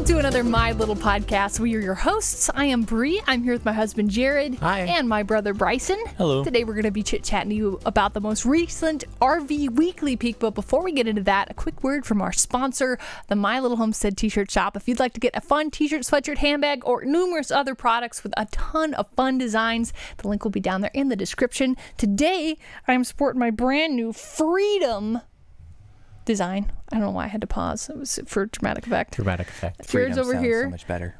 to another My Little Podcast. We are your hosts. I am Bree. I'm here with my husband Jared. Hi. And my brother Bryson. Hello. Today we're going to be chit-chatting to you about the most recent RV Weekly Peek. But before we get into that, a quick word from our sponsor, the My Little Homestead t-shirt shop. If you'd like to get a fun t-shirt, sweatshirt, handbag, or numerous other products with a ton of fun designs, the link will be down there in the description. Today, I am sporting my brand new Freedom design. I don't know why I had to pause. It was for dramatic effect. Dramatic effect. Jared's Freedom over here. so much better.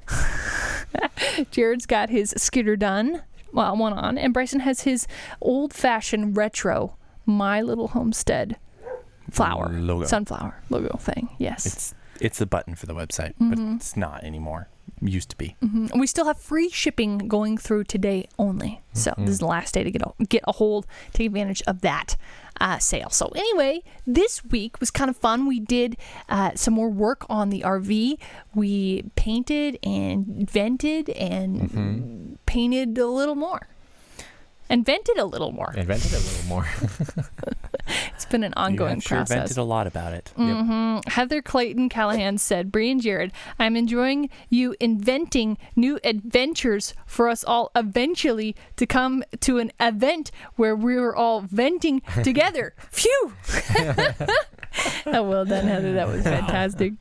Jared's got his skidder done, well, one on, and Bryson has his old-fashioned retro My Little Homestead flower, Logo. sunflower logo thing. Yes. It's a button for the website, but it's not anymore. It used to be. And we still have free shipping going through today only. So this is the last day to get a hold, take advantage of that sale. So anyway, this week was kind of fun. We did some more work on the RV. We painted and vented and painted a little more. And vented a little more. It's been an ongoing Sure process. vented a lot about it. Heather Clayton Callahan said, Bree and Jared, I'm enjoying you inventing new adventures for us all eventually to come to an event where we're all venting together. Phew! Oh, well done, Heather. That was fantastic.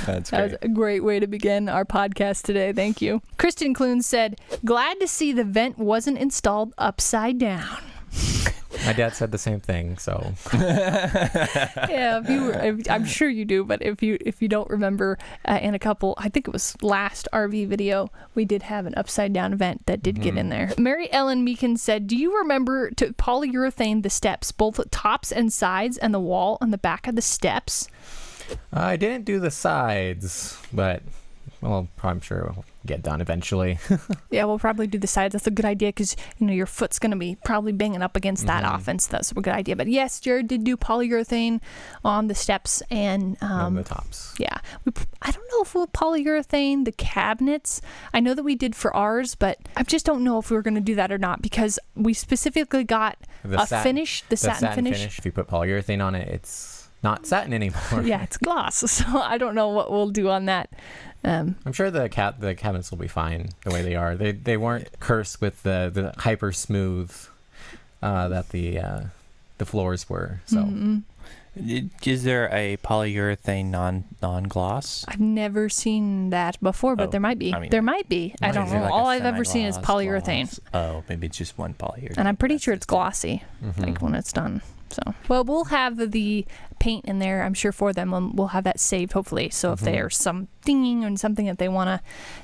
That's That great. was a great way to begin our podcast today. Thank you. Kristen Clune said, glad to see the vent wasn't installed upside down. My dad said the same thing, so. Yeah, I'm sure you do, but if you don't remember, in a couple, I think it was last RV video, we did have an upside down vent that did get in there. Mary Ellen Meekin said, do you remember to polyurethane the steps, both tops and sides, and the wall on the back of the steps? I didn't do the sides, but, well, I'm sure it'll get done eventually. Yeah, we'll probably do the sides. That's a good idea because, your foot's going to be probably banging up against that often, so that's a good idea. But yes, Jared did do polyurethane on the steps and the tops. yeah. I don't know if we'll polyurethane the cabinets. I know that we did for ours, but I just don't know if we were going to do that or not because we specifically got the satin finish. If you put polyurethane on it, it's not satin anymore. Yeah, it's gloss. So I don't know what we'll do on that. I'm sure the cabinets will be fine the way they are. They weren't cursed with the hyper smooth that the floors were. So Is there a polyurethane non-gloss? I've never seen that before, but there might be. There might be. I don't know. Like All I've ever seen is polyurethane. Gloss? Oh, maybe it's just one polyurethane. And I'm pretty sure it's glossy, like when it's done. So, well, we'll have the paint in there, I'm sure, for them. We'll have that saved, hopefully. So if there's some dinging or something that they want to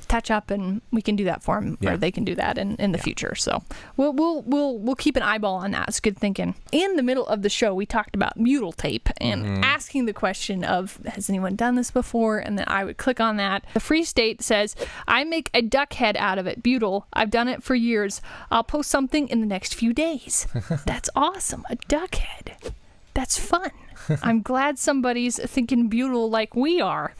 touch up, and we can do that for them, or they can do that in the future. So we'll keep an eyeball on that. It's good thinking. In the middle of the show, we talked about butyl tape and asking the question of, has anyone done this before? And then I would click on that. The Free State says, I make a duck head out of it. Butyl. I've done it for years. I'll post something in the next few days. That's awesome. A duck head. That's fun. I'm glad somebody's thinking butyl like we are.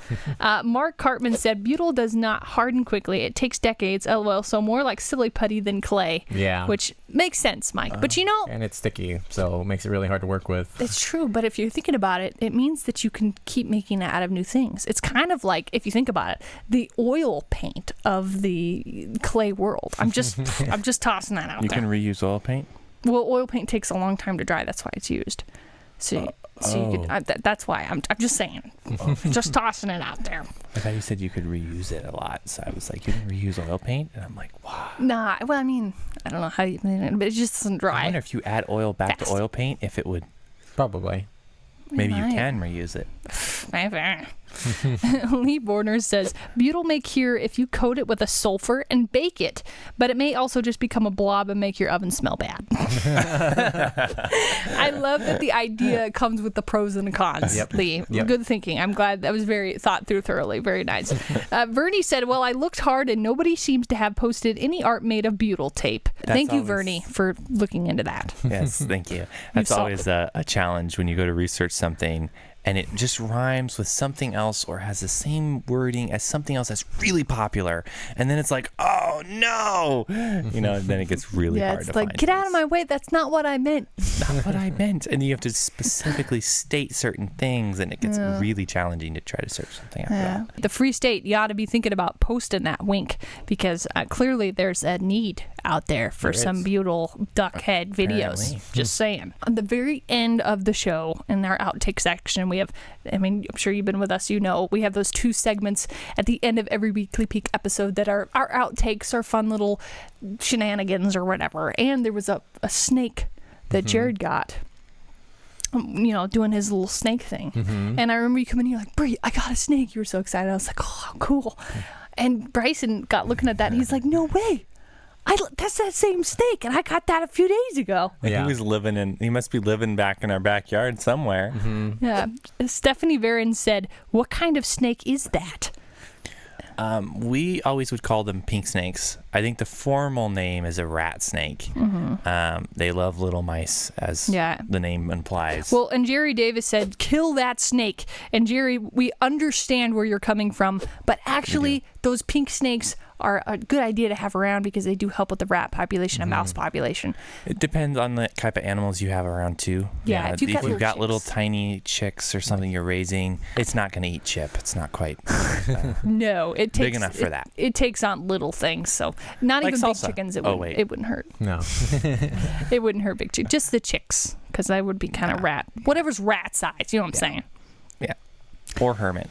Mark Cartman said, butyl does not harden quickly. It takes decades. LOL. So more like silly putty than clay. Yeah. Which makes sense, Mike. But and it's sticky, so it makes it really hard to work with. It's true. But if you're thinking about it, it means that you can keep making it out of new things. It's kind of like, if you think about it, the oil paint of the clay world. I'm just tossing that out there. You can reuse oil paint? Well, oil paint takes a long time to dry. That's why it's used. So you could, that's why I'm just saying, just tossing it out there. I thought you said you could reuse it a lot, so I was like, you can reuse oil paint, and I'm like, wow. Nah, well, I mean, I don't know how you, but it just doesn't dry. I wonder if you add oil back to oil paint, if it would. Probably. Maybe you can reuse it. Lee Borner says, butyl may cure if you coat it with a sulfur and bake it, but it may also just become a blob and make your oven smell bad. I love that the idea comes with the pros and the cons, Lee. Yep. Good thinking. I'm glad that was very thought through thoroughly. Very nice. Vernie said, well, I looked hard and nobody seems to have posted any art made of butyl tape. Thank you, Vernie, for looking into that. Yes, thank you. That's always a challenge when you go to research something and it just rhymes with something else or has the same wording as something else that's really popular, and then it's like, oh no, then it gets really hard it's to like, find get out things. of my way. That's not what I meant. Not what I meant. And you have to specifically state certain things, and it gets really challenging to try to search something after that. The Free State, you ought to be thinking about posting that wink, because clearly there's a need out there for some beautiful duck head videos. Apparently. Just saying. On the very end of the show, in our outtake section, we have, I'm sure you've been with us, we have those 2 segments at the end of every Weekly Peek episode that are our outtakes, our fun little shenanigans or whatever. And there was a snake that Jared got, doing his little snake thing. And I remember you coming in, you're like, Bree, I got a snake. You were so excited. I was like, oh, cool. And Bryson got looking at that, and he's like, no way. That's that same snake, and I got that a few days ago. Yeah. He must be living back in our backyard somewhere. Yeah. Stephanie Varon said, what kind of snake is that? We always would call them pink snakes. I think the formal name is a rat snake. They love little mice, as the name implies. Well, and Jerry Davis said, kill that snake. And Jerry, we understand where you're coming from, but actually those pink snakes are a good idea to have around because they do help with the rat population and mouse population. It depends on the type of animals you have around too. Yeah, if you've got little chicks. tiny chicks or something you're raising, it's not going to eat chip. It's not quite No, it takes big enough for that. It takes on little things, so not Like even salsa. big chickens. It wouldn't hurt. No. It wouldn't hurt big chickens. Just the chicks, because I would be kind of rat. Whatever's rat size. You know what I'm saying? Yeah. Or hermit.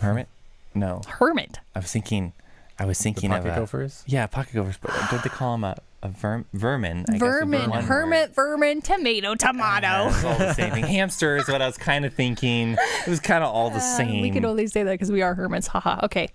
Hermit? No. Hermit. I was thinking The of pocket gophers? Yeah, pocket gophers. But don't they call them a vermin? I guess Vermin, one hermit, vermin, tomato. It's all the same thing. Hamster is what I was kind of thinking. It was kind of all the same. We could only say that because we are hermits. Haha. Okay.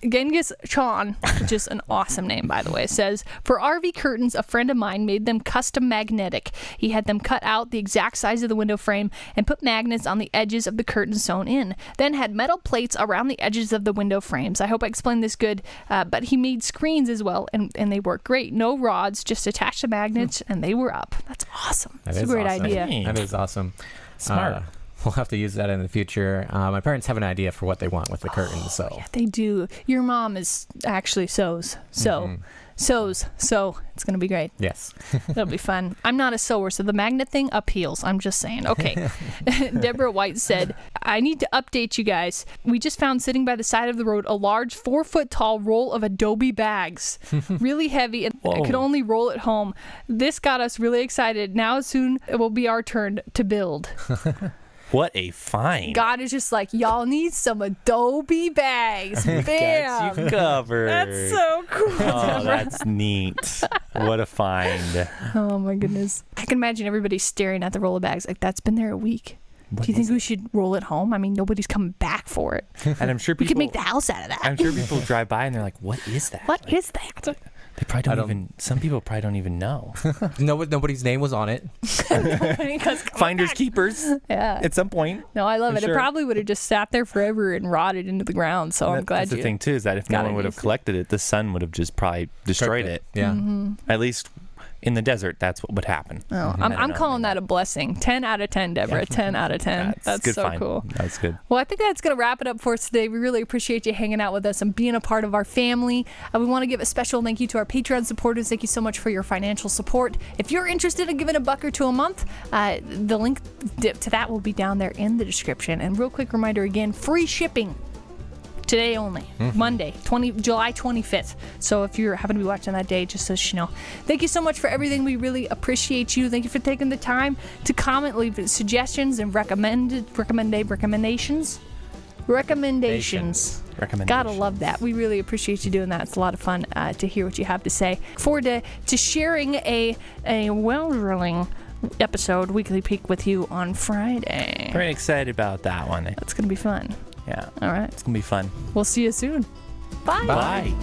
Genghis Khan, which is an awesome name, by the way, says, for RV curtains, a friend of mine made them custom magnetic. He had them cut out the exact size of the window frame and put magnets on the edges of the curtains sewn in. Then had metal plates around the edges of the window frames. I hope I explained this good, but he made screens as well, and they work great. No rods, just attach the magnets, and they were up. That's awesome. That's a great idea. That is awesome. Smart. We'll have to use that in the future. My parents have an idea for what they want with the curtains, so Yeah, they do. Your mom is actually sews. So it's going to be great. yes. It'll be fun. I'm not a sewer, so the magnet thing appeals. I'm just saying. Okay. Deborah White said, I need to update you guys. We just found sitting by the side of the road a large 4-foot tall roll of Adobe bags. Really heavy, and I could only roll it home. This got us really excited. Now soon it will be our turn to build. What a find. God is just like, y'all need some Adobe bags. Bam. Got you covered. That's so cool. Oh, that's neat. What a find. Oh my goodness. I can imagine everybody staring at the roll of bags like, that's been there a week. Do you think we should roll it home? I mean, nobody's coming back for it. And I'm sure people... We could make the house out of that. I'm sure people drive by and they're like, what is that? What is that? They probably don't even... Some people probably don't even know. Nobody's name was on it. Finders keepers. Yeah. At some point. No, I love it. Sure. It probably would have just sat there forever and rotted into the ground. So I'm glad That's the thing, too, is that if no one would have collected it, the sun would have just probably destroyed it. Yeah. At least in the desert, that's what would happen. Oh, I'm calling that a blessing. 10 out of 10, Deborah. 10 out of 10. That's good so find. cool. That's good. Well, I think that's going to wrap it up for us today. We really appreciate you hanging out with us and being a part of our family. We want to give a special thank you to our Patreon supporters. Thank you so much for your financial support. If you're interested in giving $1 or $2 a month, the link to that will be down there in the description. And real quick reminder again, free shipping. Today only, Monday, July 25th. So if you happen to be watching that day, just so you know. Thank you so much for everything. We really appreciate you. Thank you for taking the time to comment, leave suggestions, and recommendations. Gotta love that. We really appreciate you doing that. It's a lot of fun to hear what you have to say. Look forward to sharing a well-drilling episode, Weekly Peek, with you on Friday. Very excited about that one. That's gonna be fun. Yeah. All right. It's going to be fun. We'll see you soon. Bye. Bye.